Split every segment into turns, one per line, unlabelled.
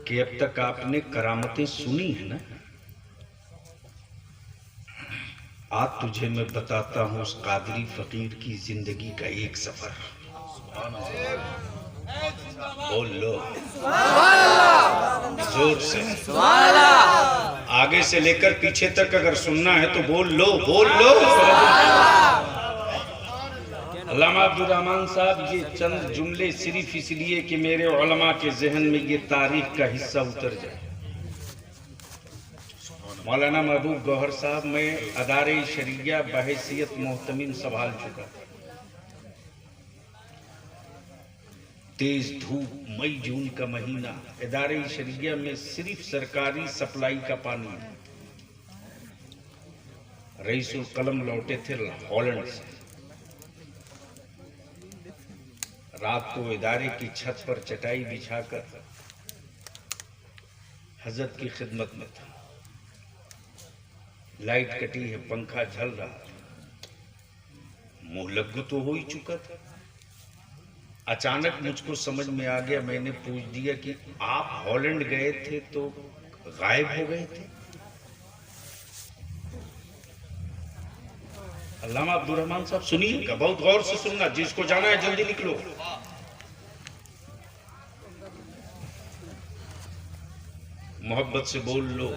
کہ اب تک آپ نے کرامتیں سنی ہیں نا، آج تجھے میں بتاتا ہوں اس قادری فقیر کی زندگی کا ایک سفر۔ بول لو زور سے، آگے سے لے کر پیچھے تک اگر سننا ہے تو بول لو، بول لو۔ علامہ عبدالرحمن صاحب یہ چند جملے صرف اس لیے کہ میرے علماء کے ذہن میں یہ تاریخ کا حصہ اتر جائے۔ مولانا محبوب گوہر صاحب میں ادارے شریعہ بحیثیت محتمم سنبھال چکا، تیز دھوپ مئی جون کا مہینہ، ادارے شریعہ میں صرف سرکاری سپلائی کا پانی۔ رئیس القلم لوٹے تھے ہالینڈ سے، رات کو ادارے کی چھت پر چٹائی بچھا کر حضرت کی خدمت میں تھا۔ لائٹ کٹی ہے، پنکھا جھل رہا تھا، منہ لگو تو ہو ہی چکا تھا۔ اچانک مجھ کو سمجھ میں آ گیا، میں نے پوچھ دیا کہ آپ ہالینڈ گئے تھے تو غائب ہو گئے تھے؟ علامہ عبدالرحمن صاحب سنیے گا، بہت غور سے سننا، جس کو جانا ہے جلدی نکلو۔ محبت سے بول لو،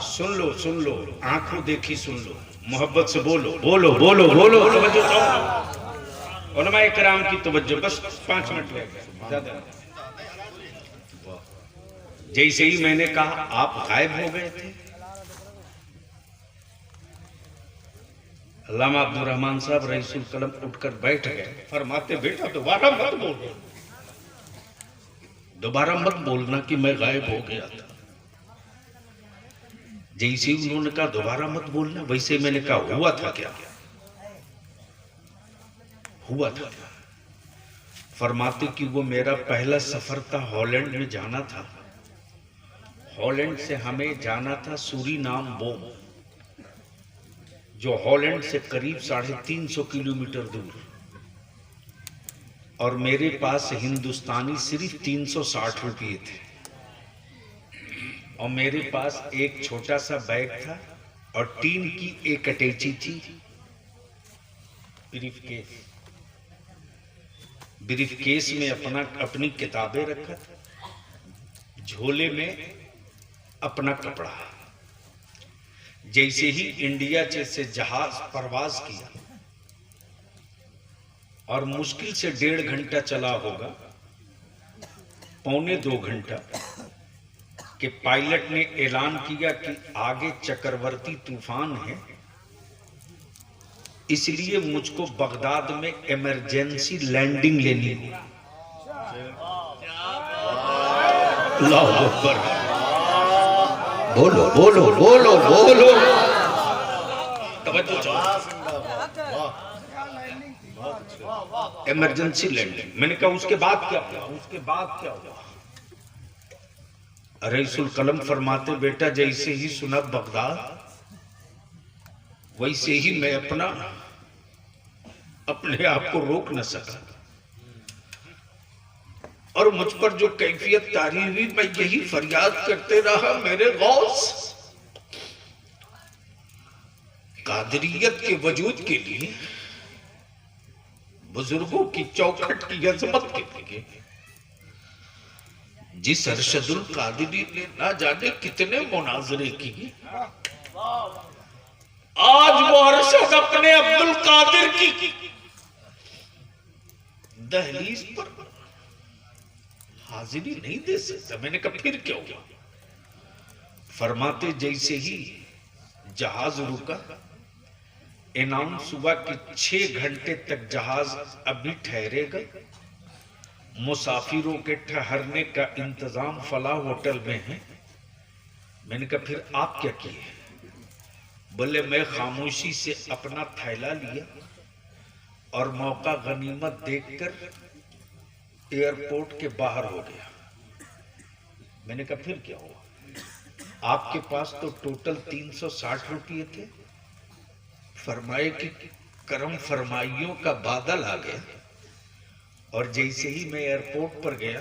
سن لو سن لو، آنکھوں دیکھی سن لو، محبت سے بولو بولو بولو بولو، توجہ چاہو، علماء کرام کی توجہ، بس 5 منٹ لے گئے۔ جیسے ہی میں نے کہا آپ غائب ہو گئے تھے، علامہ عبدالرحمن صاحب رئیس القلم اٹھ کر بیٹھ گئے، فرماتے بیٹا دوبارہ مت بولو، دوبارہ مت بولنا کہ میں غائب ہو گیا تھا۔ جیسے انہوں نے کہا دوبارہ مت بولنا، ویسے میں نے کہا ہوا تھا کیا؟ ہوا تھا کیا؟ فرماتے کہ وہ میرا پہلا سفر تھا، ہالینڈ میں جانا تھا۔ ہالینڈ سے ہمیں جانا تھا سوری نام بوم، جو ہالینڈ سے قریب 350 کلومیٹر دور، اور میرے پاس ہندوستانی صرف 360 روپے تھے، اور میرے پاس ایک چھوٹا سا بیگ تھا اور ٹین کی ایک اٹیچی تھی، بریف کیس میں اپنی کتابیں رکھا تھا، جھولے میں اپنا کپڑا۔ جیسے ہی انڈیا سے جہاز پرواز کیا، اور مشکل سے 1.5 گھنٹہ چلا ہوگا، 1.25 گھنٹہ، کہ پائلٹ نے اعلان کیا کہ آگے چکرورتی طوفان ہے، اس لیے مجھ کو بغداد میں ایمرجنسی لینڈنگ لینی ہوئی۔ اللہ اکبر، بولو بولو بولو بولو، توجہ چاہو، ایمرجنسی لینڈنگ۔ میں نے کہا اس کے بعد کیا ہوا؟ اس کے بعد کیا ہوا؟ رئیس القلم فرماتے بیٹا جیسے ہی سنا بغداد، ویسے ہی میں اپنے آپ کو روک نہ سکا، اور مجھ پر جو کیفیت طاری ہوئی، میں یہی فریاد کرتے رہا، میرے غوث، قادریت کے وجود کے لیے، بزرگوں کی چوکھٹ کی عظمت کے لیے، جس ارشد القادری نے نہ جانے کتنے مناظرے کیے، آج وہ ارشد اپنے عبد القادر کی دہلیز پر حاضری نہیں دے سکتا۔ میں نے کہا پھر کیا ہوا؟ فرماتے جیسے ہی جہاز رکا، اناؤنس ہوا کہ 6 گھنٹے تک جہاز ابھی ٹھہرے گا، مسافروں کے ٹھہرنے کا انتظام فلاں ہوٹل میں ہے۔ میں نے کہا پھر آپ کیا کیے؟ بولے میں خاموشی سے اپنا تھیلا لیا اور موقع غنیمت دیکھ کر ایئرپورٹ کے باہر ہو گیا۔ میں نے کہا پھر کیا ہوا؟ آپ کے پاس تو ٹوٹل 360 روپے تھے۔ فرمائے کہ کرم فرمائیوں کا بادل آ گیا، اور جیسے ہی میں ایئرپورٹ پر گیا،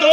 2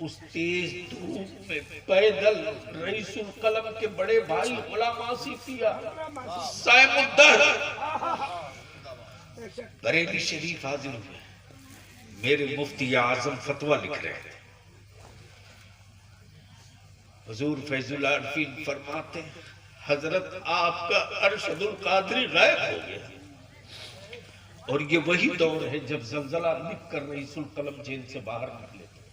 اس تیز دھوپ میں پیدل رئیس القلم کے بڑے بھائی غلام آصفیہ صاحب الدہر بریلی شریف حاضر ہوئے. میرے مفتی اعظم فتویٰ لکھ رہے تھے. حضور فیض العارفین فرماتے ہیں حضرت آپ کا ارشد القادری غائب ہو گیا. اور یہ وہی دور ہے جب زلزلہ لکھ کر رئیس القلم جیل سے باہر نکلے تھے.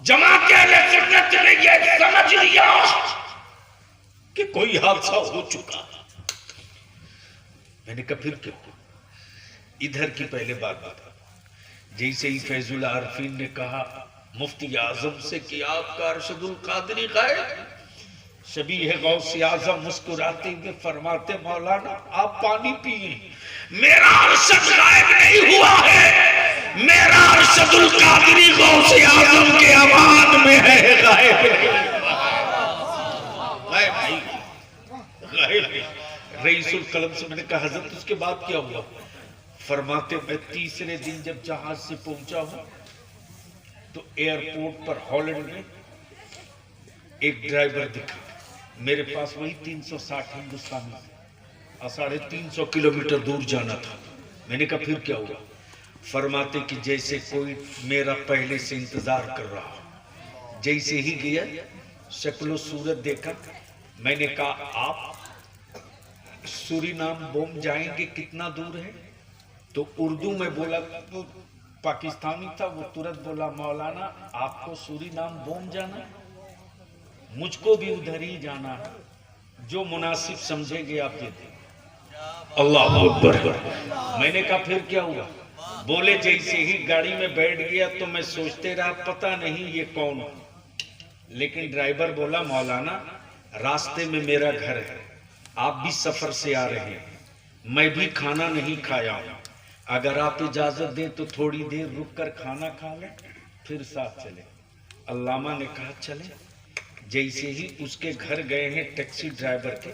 جماعت اہل سنت نے یہ سمجھ لیا کہ کوئی حادثہ ہو چکا. میں نے کہا پھر کیا؟ ادھر کی پہلے بات بتا. جیسے ہی فیض العارفین نے کہا مفتی اعظم سے کہ آپ کا ارشد القادری غائب، شبیہ غوث اعظم مسکراتے ہوئے فرماتے مولانا آپ پانی پیئیں، میرا ارشد غائب نہیں ہوا ہے، میرا ارشد القادری غوث اعظم کے امان میں ہے، غائب نہیں غائب. رئیس القلم سے میں نے کہا حضرت اس کے بعد کیا ہوا؟ فرماتے میں تیسرے دن جب جہاز سے پہنچا ہوں تو ایئرپورٹ پر ہالینڈ میں ایک ڈرائیور دکھا. میرے پاس وہی 360 ہندوستانی اور 350 کلومیٹر دور جانا تھا. میں نے کہا پھر کیا ہوا؟ فرماتے کہ جیسے کوئی میرا پہلے سے انتظار کر رہا. جیسے ہی گیا شکل و صورت دیکھا. میں نے کہا آپ سورینام بوم جائیں گے کتنا دور ہے؟ تو اردو میں بولا، تو پاکستانی تھا، وہ ترنت بولا مولانا آپ کو سورینام بوم جانا ہے؟ مجھ کو بھی ادھر ہی جانا ہے، جو مناسب سمجھیں گے آپ دے دیں. اللہ اکبر. میں نے کہا پھر کیا ہوا؟ بولے جیسے ہی گاڑی میں بیٹھ گیا تو میں سوچتے رہا پتہ نہیں یہ کون. لیکن ڈرائیور بولا مولانا راستے میں میرا گھر ہے، آپ بھی سفر سے آ رہے ہیں، میں بھی کھانا نہیں کھایا ہوں، اگر آپ اجازت دیں تو تھوڑی دیر رک کر کھانا کھا لیں پھر ساتھ چلیں. علامہ نے کہا چلیں. جیسے ہی اس کے گھر گئے ہیں ٹیکسی ڈرائیور کے،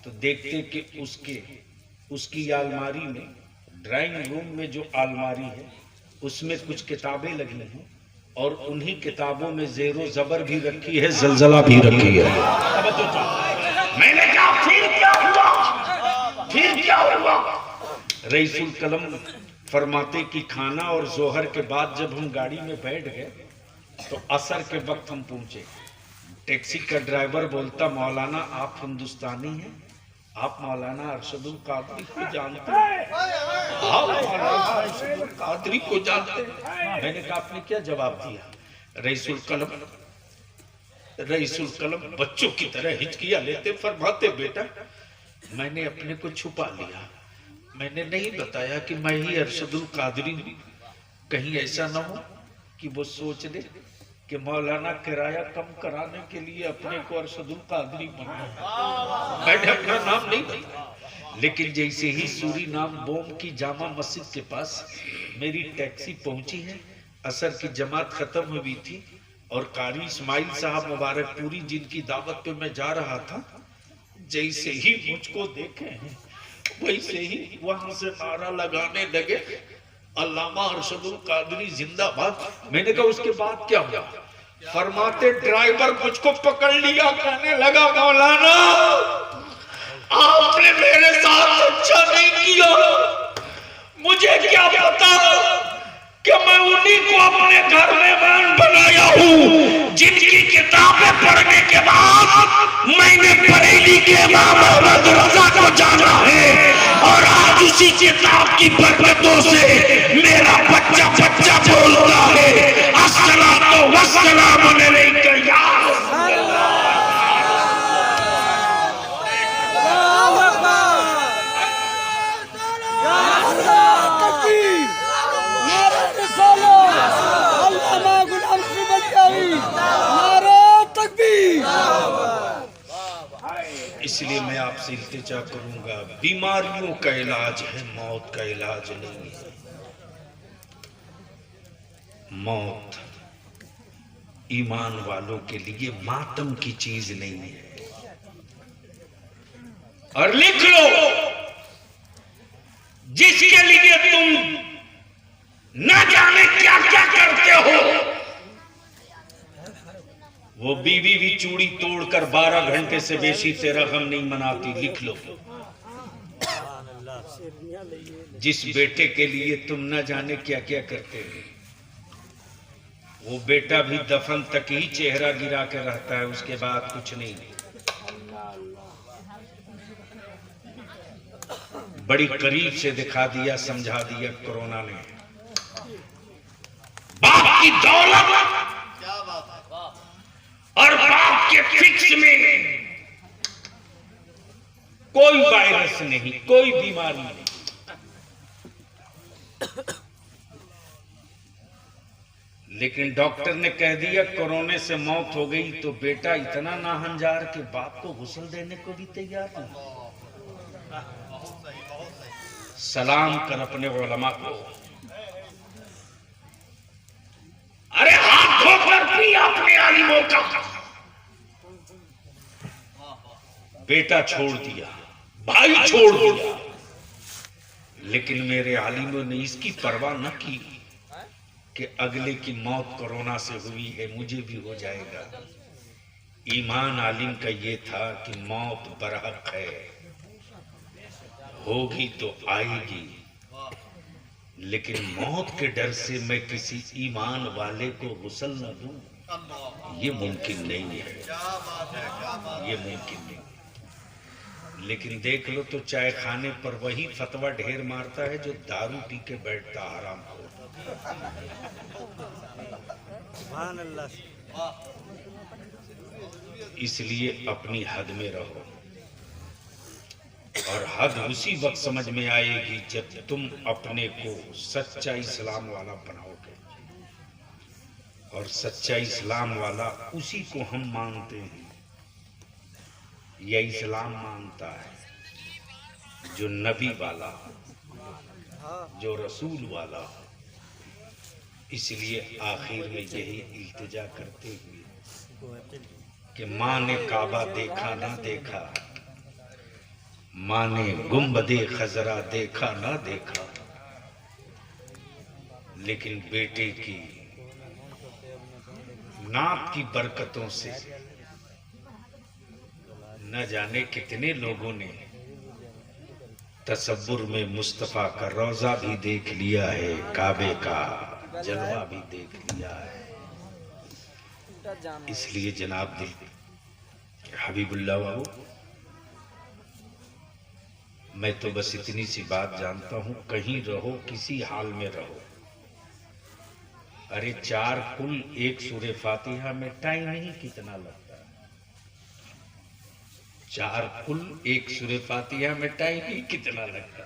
تو دیکھتے کہ اس کی الماری میں، ڈرائنگ روم میں جو الماری ہے اس میں کچھ کتابیں لگی ہیں اور انہی کتابوں میں زیر و زبر بھی رکھی ہے، زلزلہ بھی رکھی ہے. میں نے کہا پھر کیا ہوا؟ پھر کیا ہوا؟ رئیس القلم فرماتے کہ کھانا اور ظہر کے بعد جب ہم گاڑی میں بیٹھ گئے تو عصر کے وقت ہم پہنچے. ٹیکسی کا ڈرائیور بولتا مولانا آپ ہندوستانی ہیں، آپ مولانا ارشد القادری کو جانتے ہیں؟ آپ مولانا ارشد القادری کو جانتے ہیں؟ میں نے کہا آپ نے کیا جواب دیا؟ رئیس القلم بچوں کی طرح ہچکیاں لیتے فرماتے بیٹا میں نے اپنے کو چھپا لیا، میں نے نہیں بتایا کہ میں ہی ارشد القادری ہوں. کہیں ایسا نہ ہو کہ وہ سوچ لے کہ مولانا کرایہ کم کرانے کے لیے اپنے کو ارشد القادری بننا ہے. میں نے اپنا نام نہیں بتایا. لیکن جیسے ہی سورینام بوم کی جامع مسجد کے پاس میری ٹیکسی پہنچی ہے، عصر کی جماعت ختم ہوئی تھی اور قاری اسماعیل صاحب مبارک پوری جن کی دعوت پہ میں جا رہا تھا، جیسے ہی مجھ کو دیکھے ہیں ویسے ہی وہاں سے نعرہ لگانے لگے علامہ ارشد القادری زندہ باد. میں نے کہا اس کے بعد کیا ہوا؟ فرماتے ڈرائیور مجھ کو پکڑ لیا، کہنے لگا مولانا آپ نے میرے ساتھ اچھا نہیں کیا، مجھے کیا پتا کہ میں انہی کو اپنے گھر میں مہمان بنایا ہوں جن کی کتابیں پڑھنے کے بعد میں نے بریلی کے امام احمد رضا کو جانا ہے، اور آج اسی کتاب کی برکتوں سے میرا بچہ بولتا ہے الصلاۃ والسلام علیک یا اس لیے میں آپ سے التجا کروں گا، بیماریوں کا علاج ہے، موت کا علاج نہیں ہے. موت ایمان والوں کے لیے ماتم کی چیز نہیں ہے. اور لکھ لو جس کے لیے تم نہ جانے کیا کیا کرتے ہو وہ بیوی بھی چوڑی توڑ کر 12 گھنٹے سے بیشی تیرا غم نہیں مناتی، لکھ لو۔ جس بیٹے کے لیے تم نہ جانے کیا کیا کرتے ہیں، وہ بیٹا بھی دفن تک ہی چہرہ گرا کے رہتا ہے، اس کے بعد کچھ نہیں۔ بڑی قریب سے دکھا دیا، سمجھا دیا کورونا نے۔ باپ کی دولت اور باپ کے فکس میں کوئی وائرس نہیں، کوئی بیماری نہیں۔ لیکن ڈاکٹر نے کہہ دیا کورونا سے موت ہو گئی تو بیٹا اتنا ناہنجار کہ باپ کو غسل دینے کو بھی تیار نہیں۔ سلام کر اپنے علماء کو، ارے ہاتھ دھو کر بھی اپنے عالموں کا۔ بیٹا چھوڑ دیا، بھائی چھوڑ دیا، لیکن میرے عالموں نے اس کی پرواہ نہ کی کہ اگلے کی موت کورونا سے ہوئی ہے، مجھے بھی ہو جائے گا۔ ایمان عالم کا یہ تھا کہ موت برحق ہے، ہوگی تو آئے گی، لیکن موت کے ڈر سے میں کسی ایمان والے کو غسل نہ دوں، یہ ممکن نہیں ہے، یہ ممکن نہیں۔ لیکن دیکھ لو تو چائے خانے پر وہی فتویٰ ڈھیر مارتا ہے جو دارو پی کے بیٹھتا حرام ہو۔ اس لیے اپنی حد میں رہو، اور حد اسی وقت سمجھ میں آئے گی جب تم اپنے کو سچا اسلام والا بناؤ گے، اور سچا اسلام والا اسی کو ہم مانتے ہیں۔ یہ اسلام مانتا ہے جو نبی والا، جو رسول والا۔ اس لیے آخر میں یہی التجا کرتے ہوئے کہ ماں نے کعبہ دیکھا نہ دیکھا، ماں نے گنبد خضرا دیکھا نہ دیکھا، لیکن بیٹے کی ناک کی برکتوں سے نہ جانے کتنے لوگوں نے تصور میں مصطفیٰ کا روضہ بھی دیکھ لیا ہے، کعبے کا جلوہ بھی دیکھ لیا ہے۔ اس لیے جناب دل حبیب اللہ بابو، میں تو بس اتنی سی بات جانتا ہوں، کہیں رہو کسی حال میں رہو، ارے 4 کل 1 سورہ فاتحہ میں ٹائم نہیں کتنا لگتا، 4 کل 1 سورہ فاتحہ میں ٹائم ہی کتنا لگتا۔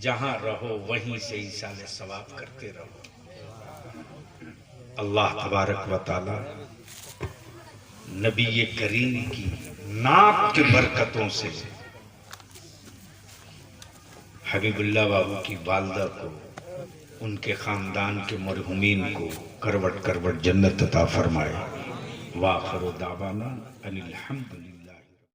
جہاں رہو وہیں سے ایصال ثواب کرتے رہو۔ اللہ تبارک و تعالی نبی کریم کی ناک کی برکتوں سے حبیب اللہ بابو کی والدہ کو، ان کے خاندان کے مرحومین کو کروٹ کروٹ جنت عطا فرمائے۔ وآخر دعوانا ان الحمد للہ۔